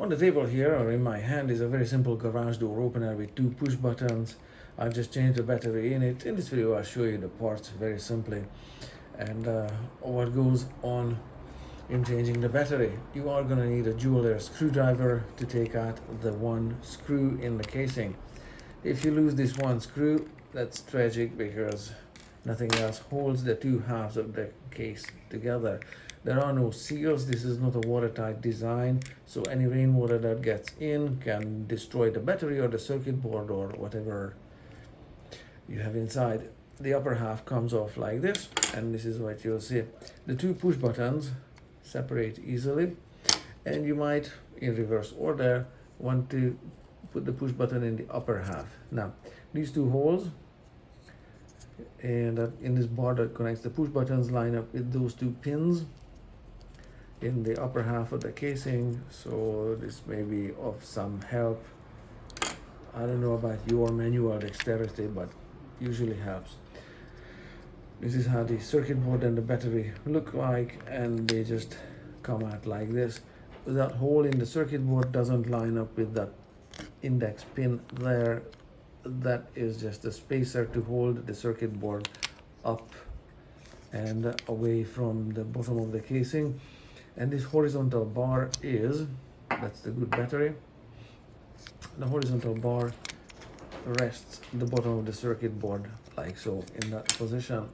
On the table here, or in my hand, is a very simple garage door opener with two push buttons. I've just changed the battery in it. In this video I'll show you the parts very simply and what goes on in changing the battery. You are going to need a dual layer screwdriver to take out the one screw in the casing. If you lose this one screw, that's tragic because nothing else holds the two halves of the case together. There are no seals. This is not a watertight design, so any rainwater that gets in can destroy the battery or the circuit board or whatever you have inside. The upper half comes off like this, and this is what you'll see. The two push buttons separate easily, and you might, in reverse order, want to put the push button in the upper half. Now, these two holes and in this bar that connects the push buttons line up with those two pins in the upper half of the casing, so this may be of some help. I don't know about your manual dexterity, but usually helps. This is how the circuit board and the battery look like, and they just come out like this. That hole in the circuit board doesn't line up with that index pin there. That is just a spacer to hold the circuit board up and away from the bottom of the casing. And this horizontal bar that's the good battery. The horizontal bar rests the bottom of the circuit board like so, in that position.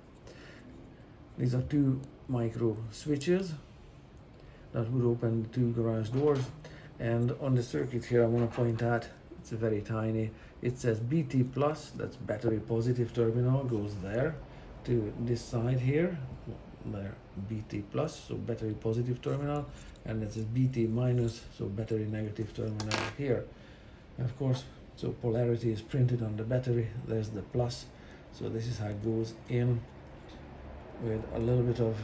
These are two micro switches that would open the two garage doors. And on the circuit here, I want to point out, it's very tiny. It says BT plus, that's battery positive terminal, goes there to this side here, there, BT plus, so battery positive terminal, and it says BT minus, so battery negative terminal here. And of course, so polarity is printed on the battery. There's the plus, so this is how it goes in with a little bit of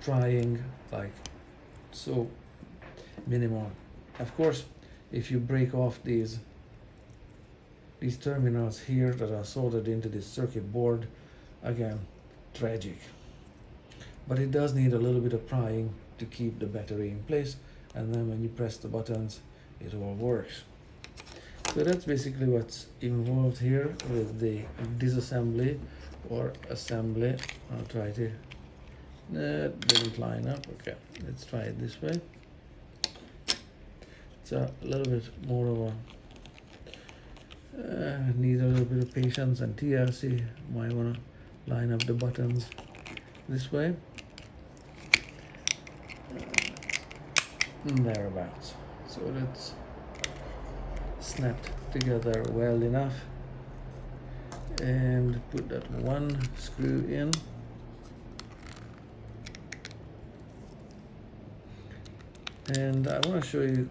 prying, like so, minimal. Of course, if you break off these terminals here that are soldered into this circuit board, again, tragic. But it does need a little bit of prying to keep the battery in place, and then when you press the buttons, it all works. So that's basically what's involved here with the disassembly or assembly. I'll try to, that didn't line up. Okay, let's try it this way. It's a little bit more of a, needs a little bit of patience and TLC. Might want to line up the buttons this way. Thereabouts. So that's snapped together well enough, and put that one screw in. And I want to show you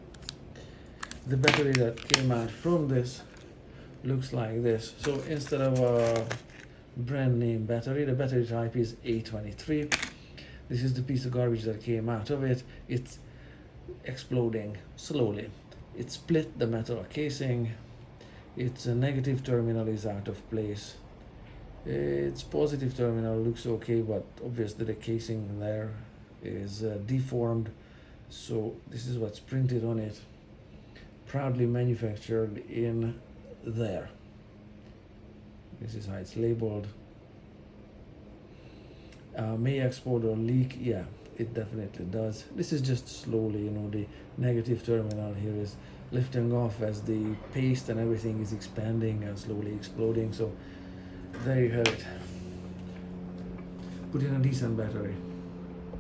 the battery that came out from this. Looks like this. So instead of a brand name battery, the battery type is A23. This is the piece of garbage that came out of it. It's exploding slowly. It split the metal casing. Its negative terminal is out of place. Its positive terminal looks okay, but obviously the casing there is deformed. So this is what's printed on it. Proudly manufactured in there. This is how it's labeled. May explode or leak. Yeah, it definitely does. This is just slowly, the negative terminal here is lifting off as the paste and everything is expanding and slowly exploding. So there you have it. Put in a decent battery.